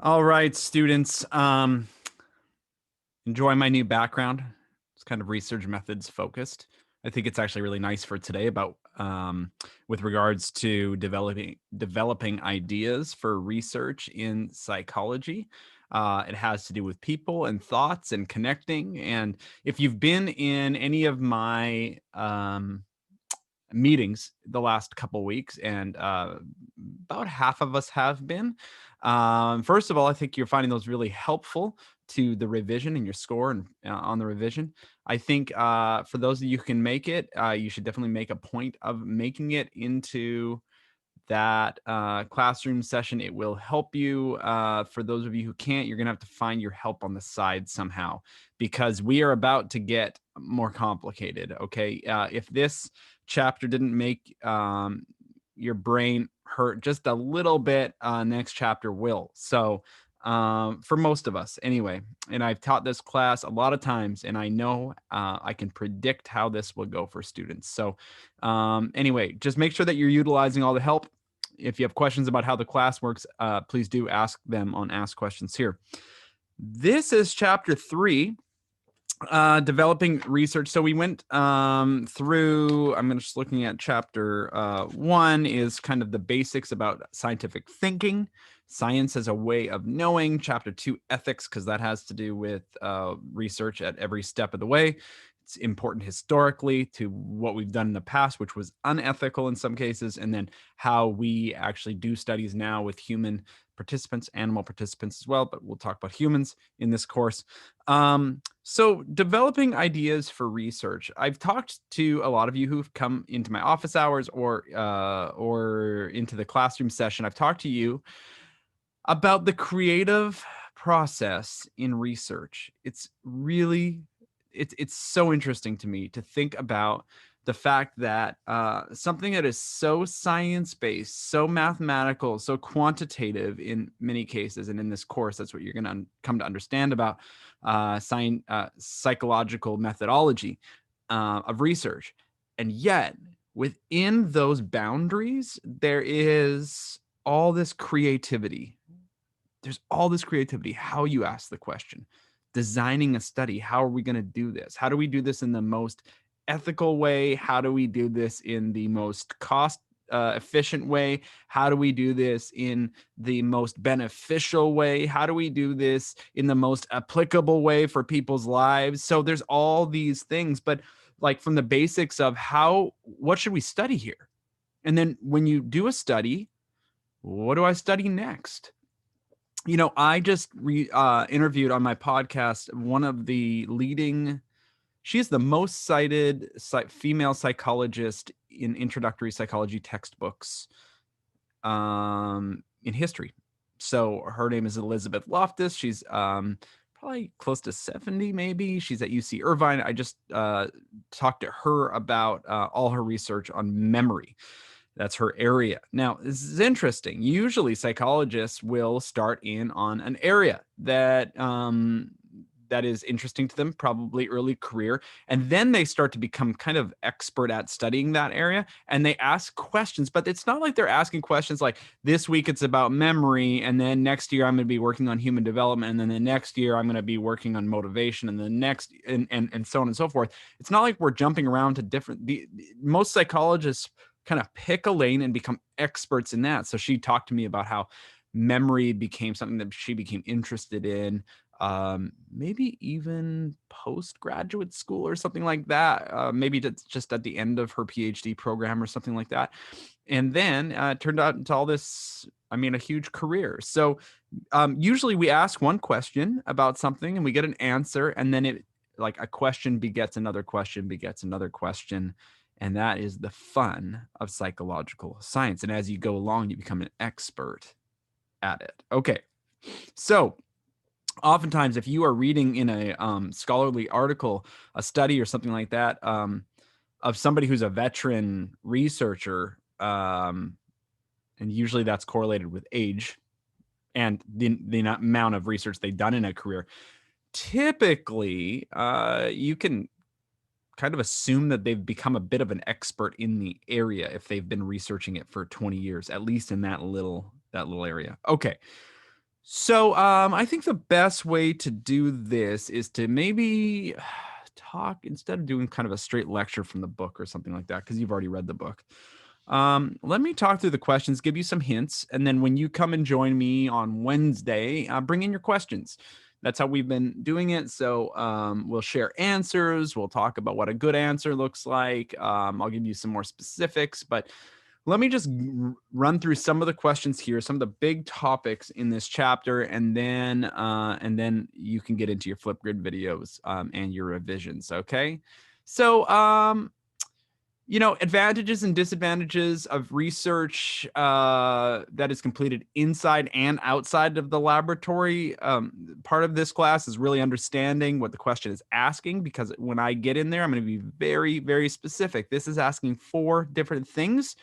All right, students. Enjoy my new background. It's kind of research methods focused. I think it's actually really nice for today about with regards to developing ideas for research in psychology. It has to do with people and thoughts and connecting. And if you've been in any of my meetings the last couple weeks, and about half of us have been. First of all, I think you're finding those really helpful to the revision and your score and on the revision. I think for those of you who can make it, you should definitely make a point of making it into that classroom session. It will help you. For those of you who can't, you're going to have to find your help on the side somehow because we are about to get more complicated. Okay. If this chapter didn't make your brain hurt just a little bit, next chapter will. So, for most of us anyway, and I've taught this class a lot of times, and I know I can predict how this will go for students. So, anyway, just make sure that you're utilizing all the help. If you have questions about how the class works, please do ask them on Ask Questions here. This is chapter 3, developing research. So we went through, I'm just looking at chapter 1 is kind of the basics about scientific thinking, science as a way of knowing. Chapter 2, ethics, because that has to do with research at every step of the way. It's important historically to what we've done in the past, which was unethical in some cases, and then how we actually do studies now with human participants, animal participants as well, but we'll talk about humans in this course. So developing ideas for research. I've talked to a lot of you who've come into my office hours or into the classroom session. I've talked to you about the creative process in research. It's really it's so interesting to me to think about the fact that something that is so science-based, so mathematical, so quantitative in many cases, and in this course, that's what you're going to come to understand about psychological methodology of research. And yet, within those boundaries, there is all this creativity. There's all this creativity, how you ask the question, designing a study. How are we going to do this? How do we do this in the most ethical way? How do we do this in the most cost efficient way? How do we do this in the most beneficial way? How do we do this in the most applicable way for people's lives? So there's all these things, but like from the basics of what should we study here? And then when you do a study, what do I study next? I just interviewed on my podcast one of the leading, she is the most cited female psychologist in introductory psychology textbooks in history. So her name is Elizabeth Loftus. She's probably close to 70, maybe. She's at UC Irvine. I just talked to her about all her research on memory. That's her area. Now, this is interesting. Usually psychologists will start in on an area that that is interesting to them, probably early career, and then they start to become kind of expert at studying that area, and they ask questions, but it's not like they're asking questions like, this week it's about memory, and then next year I'm going to be working on human development, and then the next year I'm going to be working on motivation, and the next, and so on and so forth. It's not like we're jumping around to different, most psychologists kind of pick a lane and become experts in that. So she talked to me about how memory became something that she became interested in, maybe even postgraduate school or something like that. Maybe just at the end of her PhD program or something like that. And then it turned out into all this, a huge career. So usually we ask one question about something and we get an answer, and then it, like, a question begets another question, begets another question. And that is the fun of psychological science. And as you go along, you become an expert at it. Okay. So oftentimes, if you are reading in a scholarly article, a study or something like that, of somebody who's a veteran researcher, and usually that's correlated with age and the amount of research they've done in a career, typically you can kind of assume that they've become a bit of an expert in the area if they've been researching it for 20 years, at least in that little area. Okay. So I think the best way to do this is to maybe talk instead of doing kind of a straight lecture from the book or something like that, because you've already read the book. Let me talk through the questions, give you some hints, and then when you come and join me on Wednesday, bring in your questions. That's how we've been doing it. So we'll share answers. We'll talk about what a good answer looks like. I'll give you some more specifics, but let me just run through some of the questions here, some of the big topics in this chapter, and then you can get into your Flipgrid videos and your revisions. Okay, so advantages and disadvantages of research that is completed inside and outside of the laboratory. Part of this class is really understanding what the question is asking, because when I get in there, I'm going to be very, very specific. This is asking 4 different things.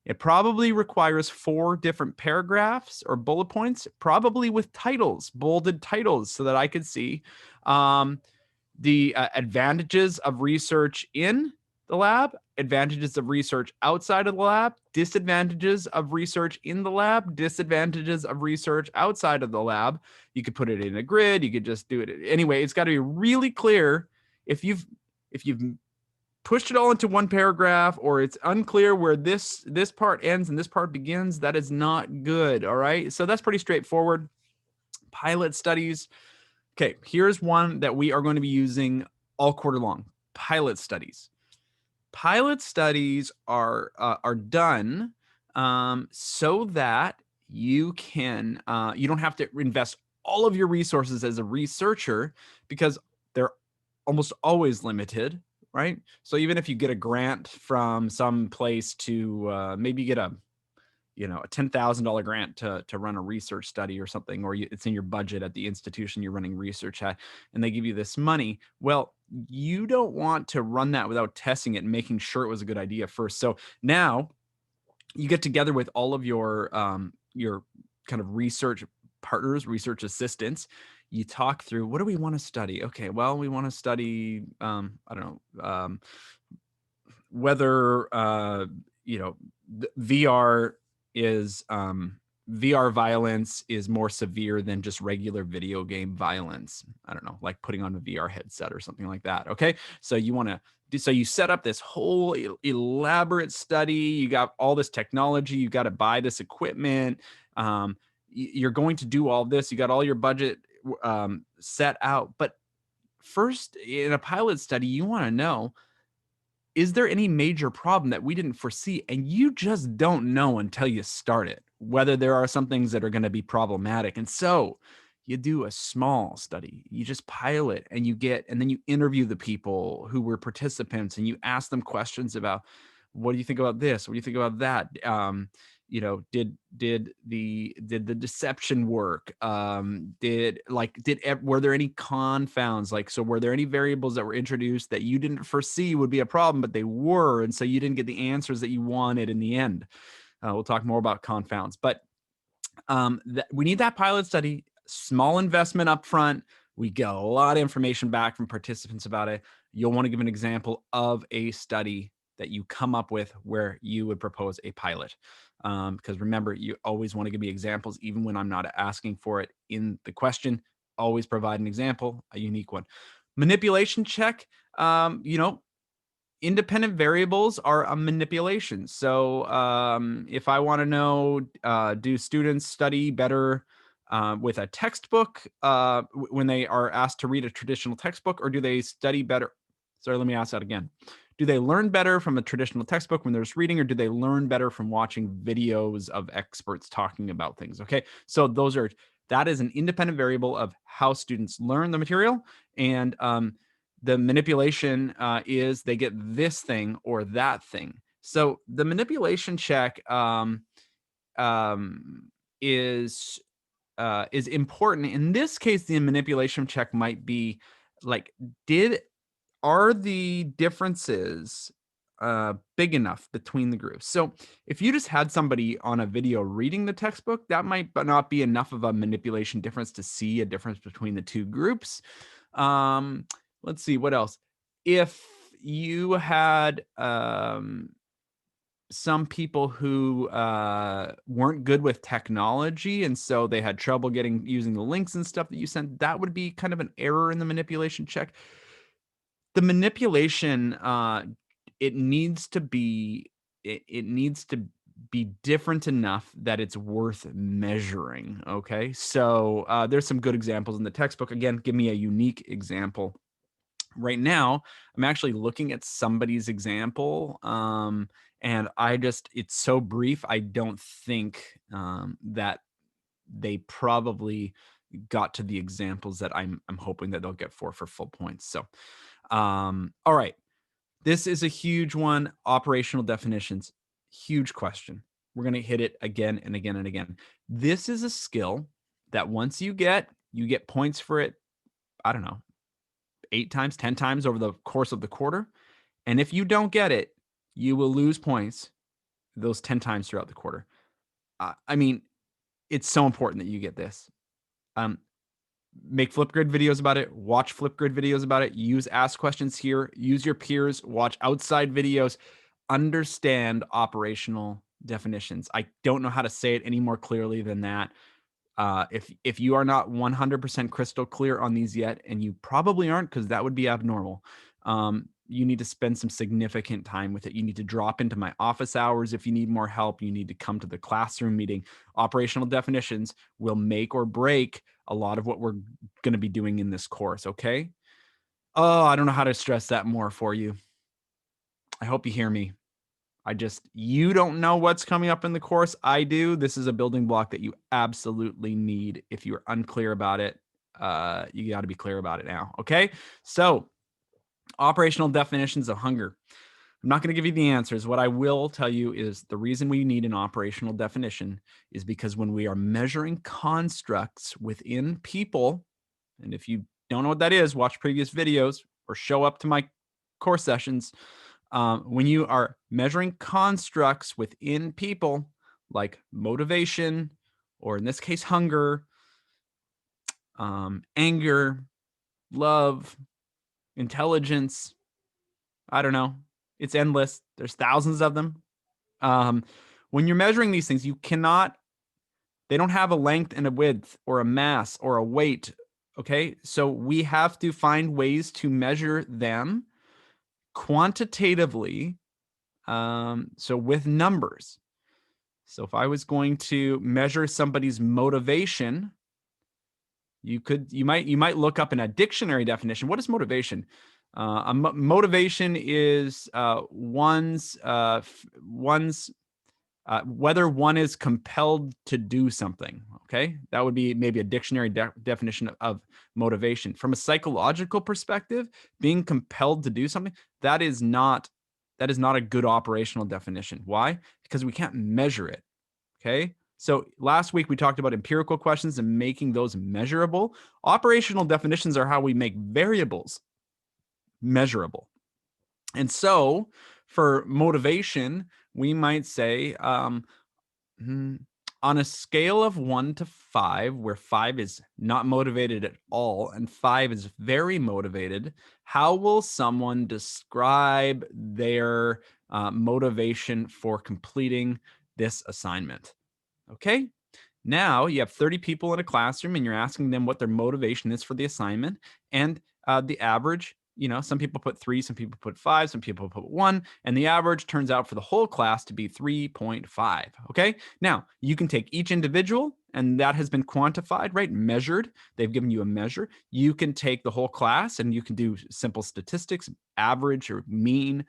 It probably requires 4 different paragraphs or bullet points, probably with titles, bolded titles, so that I could see the advantages of research in the lab, advantages of research outside of the lab, disadvantages of research in the lab, disadvantages of research outside of the lab. You could put it in a grid. You could just do it anyway. It's got to be really clear. If you've pushed it all into one paragraph, or it's unclear where this part ends and this part begins, that is not good. All right, so that's pretty straightforward. Pilot studies. Okay, here's one that we are going to be using all quarter long. Pilot studies. Pilot studies are done so that you don't have to invest all of your resources as a researcher, because they're almost always limited, right? So even if you get a grant from some place to maybe get a $10,000 grant to run a research study or something, or it's in your budget at the institution you're running research at, and they give you this money. Well, you don't want to run that without testing it and making sure it was a good idea first. So now you get together with all of your kind of research partners, research assistants. You talk through, what do we want to study? Okay, well, we want to study, I don't know, whether VR is VR violence is more severe than just regular video game violence. I don't know, like putting on a VR headset or something like that. Okay, so you set up this whole elaborate study. You got all this technology. You got to buy this equipment. You're going to do all this. You got all your budget set out. But first, in a pilot study, you want to know, is there any major problem that we didn't foresee? And you just don't know until you start it, whether there are some things that are going to be problematic. And so you do a small study, you just pilot, and then you interview the people who were participants, and you ask them questions about, what do you think about this? What do you think about that? Did the deception work? Were there any confounds? Like, so were there any variables that were introduced that you didn't foresee would be a problem, but they were, and so you didn't get the answers that you wanted in the end? We'll talk more about confounds, but we need that pilot study. Small investment up front. We get a lot of information back from participants about it. You'll want to give an example of a study that you come up with where you would propose a pilot. Because remember, you always want to give me examples, even when I'm not asking for it in the question. Always provide an example, a unique one. Manipulation check. Independent variables are a manipulation. So if I want to know, do students study better with a textbook when they are asked to read a traditional textbook, or do they study better? Sorry, let me ask that again. Do they learn better from a traditional textbook when they're just reading, or do they learn better from watching videos of experts talking about things? Okay, so that is an independent variable of how students learn the material. And the manipulation is they get this thing or that thing. So the manipulation check is important. In this case, the manipulation check might be like, are the differences big enough between the groups? So if you just had somebody on a video reading the textbook, that might not be enough of a manipulation difference to see a difference between the two groups. Let's see, what else? If you had some people who weren't good with technology, and so they had trouble using the links and stuff that you sent. That would be kind of an error in the manipulation check. The manipulation, it needs to be it needs to be different enough that it's worth measuring. Okay, so there's some good examples in the textbook. Again, give me a unique example. Right now, I'm actually looking at somebody's example, and it's so brief. I don't think that they probably got to the examples that I'm hoping that they'll get for full points. So, all right, this is a huge one. Operational definitions, huge question. We're going to hit it again and again and again. This is a skill that once you get points for it. I don't know, 8 times, 10 times over the course of the quarter. And if you don't get it, you will lose points those 10 times throughout the quarter. I mean, it's so important that you get this. Make Flipgrid videos about it. Watch Flipgrid videos about it. Use Ask Questions here. Use your peers. Watch outside videos. Understand operational definitions. I don't know how to say it any more clearly than that. If you are not 100% crystal clear on these yet, and you probably aren't because that would be abnormal, you need to spend some significant time with it. You need to drop into my office hours if you need more help. You need to come to the classroom meeting. Operational definitions will make or break a lot of what we're going to be doing in this course, okay? Oh, I don't know how to stress that more for you. I hope you hear me. You don't know what's coming up in the course. I do. This is a building block that you absolutely need. If you're unclear about it, you got to be clear about it now. Okay. So, operational definitions of hunger. I'm not going to give you the answers. What I will tell you is the reason we need an operational definition is because when we are measuring constructs within people, and if you don't know what that is, watch previous videos or show up to my course sessions. When you are measuring constructs within people, like motivation, or in this case, hunger, anger, love, intelligence, I don't know. It's endless. There's thousands of them. When you're measuring these things, they don't have a length and a width or a mass or a weight. Okay. So we have to find ways to measure them quantitatively. So with numbers. So if I was going to measure somebody's motivation, you might look up in a dictionary definition. What is motivation? Motivation is whether one is compelled to do something. Okay, that would be maybe a dictionary definition of motivation. From a psychological perspective, being compelled to do something, that is not a good operational definition. Why? Because we can't measure it. Okay. So last week we talked about empirical questions and making those measurable. Operational definitions are how we make variables measurable. And so for motivation, we might say, on a scale of 1 to 5, where 5 is not motivated at all and 5 is very motivated, how will someone describe their motivation for completing this assignment? Okay. Now you have 30 people in a classroom and you're asking them what their motivation is for the assignment. And the average, some people put 3, some people put 5, some people put 1, and the average turns out for the whole class to be 3.5. Okay. Now you can take each individual, and that has been quantified, right? Measured. They've given you a measure. You can take the whole class and you can do simple statistics, average or mean,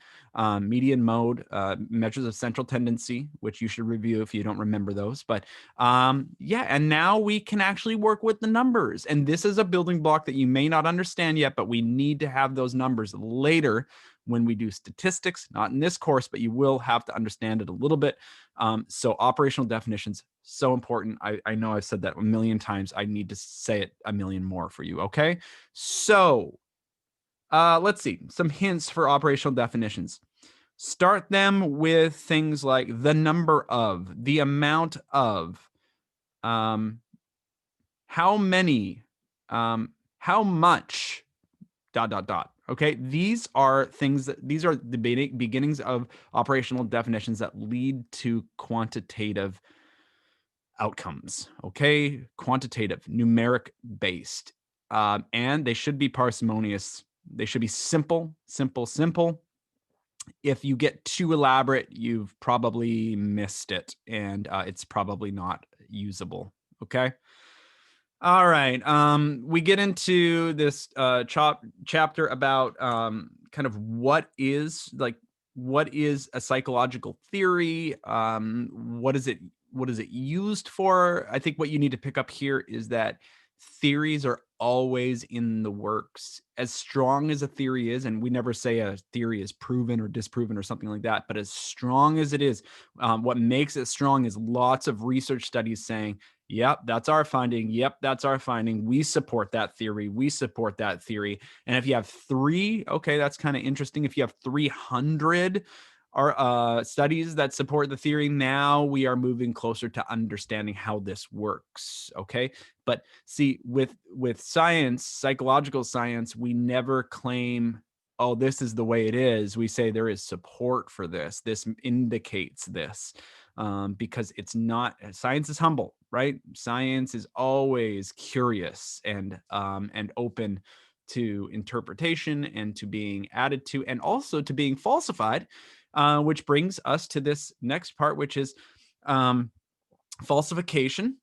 median, mode, measures of central tendency, which you should review if you don't remember those. But yeah, and now we can actually work with the numbers. And this is a building block that you may not understand yet, but we need to have those numbers later when we do statistics, not in this course, but you will have to understand it a little bit. So operational definitions, so important. I know I've said that a million times. I need to say it a million more for you. Okay. So let's see some hints for operational definitions. Start them with things like the number of, the amount of, how many, how much, ... Okay, these are the beginnings of operational definitions that lead to quantitative outcomes. Okay, quantitative, numeric based, and they should be parsimonious. They should be simple, simple, simple. If you get too elaborate, you've probably missed it, and it's probably not usable. Okay. All right. We get into this chapter about kind of what is a psychological theory? What is it used for? I think what you need to pick up here is that theories are always in the works. As strong as a theory is, and we never say a theory is proven or disproven or something like that, but as strong as it is, what makes it strong is lots of research studies saying, yep, that's our finding. Yep, that's our finding. We support that theory. We support that theory. And if you have three, okay, that's kind of interesting. If you have 300 studies that support the theory, now we are moving closer to understanding how this works. Okay, but see, with science, psychological science, we never claim, oh, this is the way it is. We say there is support for this. This indicates this. Because it's not, science is humble, right? Science is always curious and open to interpretation and to being added to, and also to being falsified, which brings us to this next part, which is um, falsification,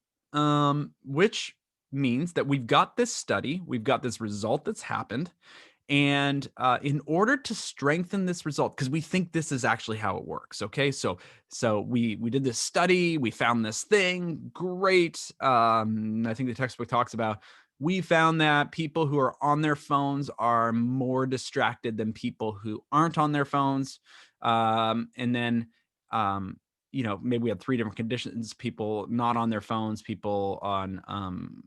which means that we've got this study, we've got this result that's happened, and in order to strengthen this result, because we think this is actually how it works, okay? So we did this study, we found this thing, great. I think the textbook talks about, we found that people who are on their phones are more distracted than people who aren't on their phones. And then maybe we had three different conditions: people not on their phones, people on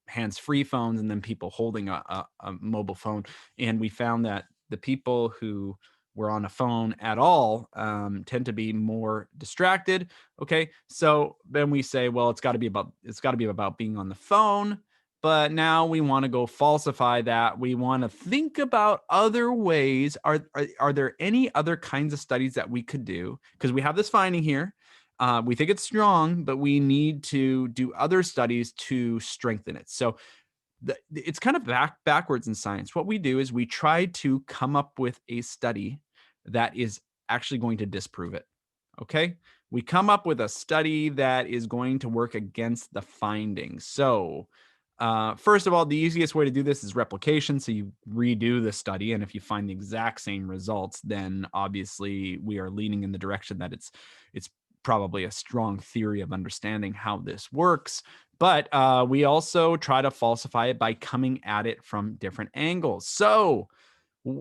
hands-free phones, and then people holding a mobile phone. And we found that the people who were on a phone at all tend to be more distracted. Okay, so then we say, well, it's got to be about being on the phone. But now we want to go falsify that. We want to think about other ways. Are there any other kinds of studies that we could do? Because we have this finding here. We think it's strong, but we need to do other studies to strengthen it. So it's kind of backwards in science. What we do is we try to come up with a study that is actually going to disprove it. Okay. We come up with a study that is going to work against the findings. So, first of all, the easiest way to do this is replication. So you redo the study, and if you find the exact same results, then obviously we are leaning in the direction that it's probably a strong theory of understanding how this works. But we also try to falsify it by coming at it from different angles. So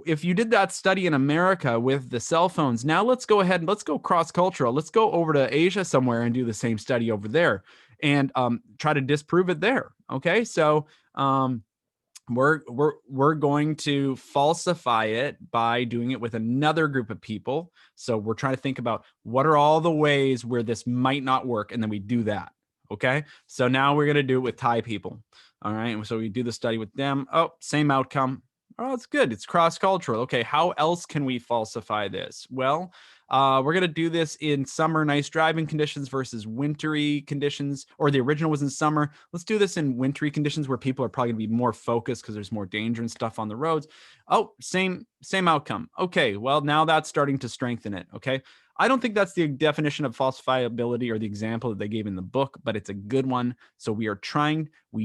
if you did that study in America with the cell phones, now let's go ahead and let's go cross-cultural. Let's go over to Asia somewhere and do the same study over there and try to disprove it there. Okay, so we're going to falsify it by doing it with another group of people. So we're trying to think about what are all the ways where this might not work, and then we do that. Okay, so now we're going to do it with Thai people. All right, so we do the study with them. Oh, same outcome. Oh, it's good. It's cross-cultural. Okay, how else can we falsify this? Well, we're going to do this in summer, nice driving conditions versus wintry conditions, or the original was in summer. Let's do this in wintry conditions where people are probably going to be more focused because there's more danger and stuff on the roads. Oh, same outcome. Okay, well, now that's starting to strengthen it. Okay. I don't think that's the definition of falsifiability or the example that they gave in the book, but it's a good one. So we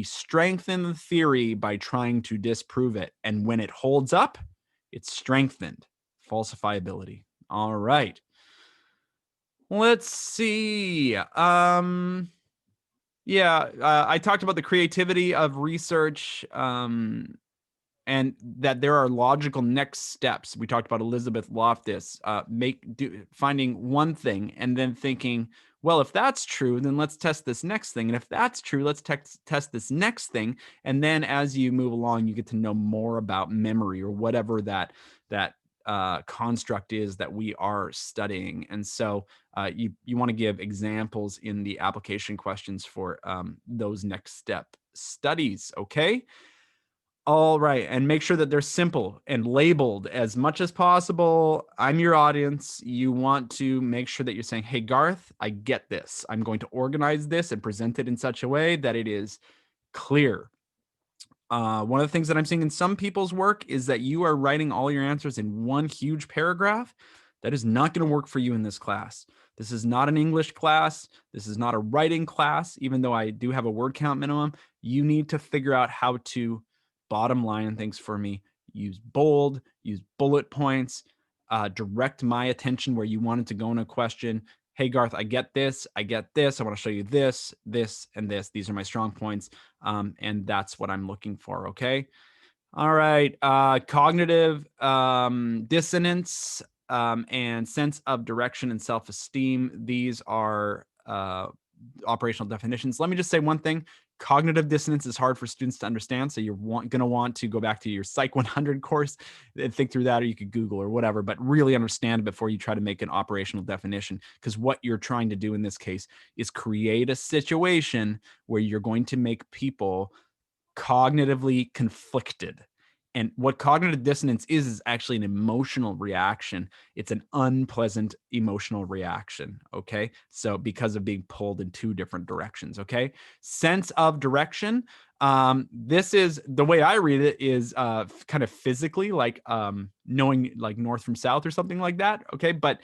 strengthen the theory by trying to disprove it. And when it holds up, it's strengthened. Falsifiability. All right. Let's see. I talked about the creativity of research. And that there are logical next steps. We talked about Elizabeth Loftus, finding one thing and then thinking, well, if that's true, then let's test this next thing. And if that's true, let's test this next thing. And then as you move along, you get to know more about memory or whatever that construct is that we are studying. And so you want to give examples in the application questions for those next step studies. Okay. All right. And make sure that they're simple and labeled as much as possible. I'm your audience. You want to make sure that you're saying, hey, Garth, I get this. I'm going to organize this and present it in such a way that it is clear. One of the things that I'm seeing in some people's work is that you are writing all your answers in one huge paragraph. That is not going to work for you in this class. This is not an English class. This is not a writing class, even though I do have a word count minimum. You need to figure out how to bottom line things for me. Use bold, use bullet points, direct my attention where you wanted to go in a question. Hey, Garth, I get this. I get this. I want to show you this, this, and this. These are my strong points. And that's what I'm looking for. Okay. All right. Cognitive dissonance and sense of direction and self-esteem. These are operational definitions. Let me just say one thing. Cognitive dissonance is hard for students to understand. So you're going to want to go back to your Psych 100 course and think through that, or you could Google or whatever, but really understand it before you try to make an operational definition. Because what you're trying to do in this case is create a situation where you're going to make people cognitively conflicted. And what cognitive dissonance is actually an emotional reaction. It's an unpleasant emotional reaction. Okay. So because of being pulled in two different directions. Okay. Sense of direction. This is the way I read it is kind of physically like knowing like north from south or something like that. Okay. But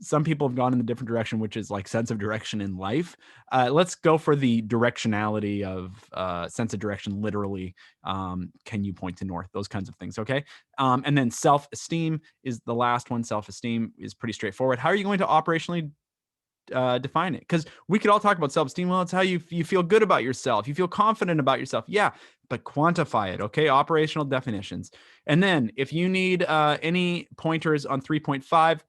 some people have gone in a different direction, which is like sense of direction in life. Let's go for the directionality of sense of direction, literally. Can you point to north? Those kinds of things. Okay. And then self-esteem is the last one. Self-esteem is pretty straightforward. How are you going to operationally define it? Because we could all talk about self-esteem. Well, it's how you feel good about yourself. You feel confident about yourself. Yeah, but quantify it. Okay. Operational definitions. And then if you need any pointers on 3.5,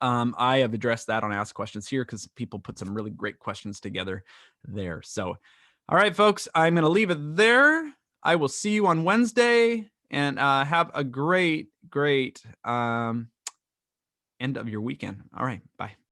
I have addressed that on Ask Questions Here because people put some really great questions together there. So, all right, folks, I'm going to leave it there. I will see you on Wednesday, and have a great end of your weekend. All right, bye.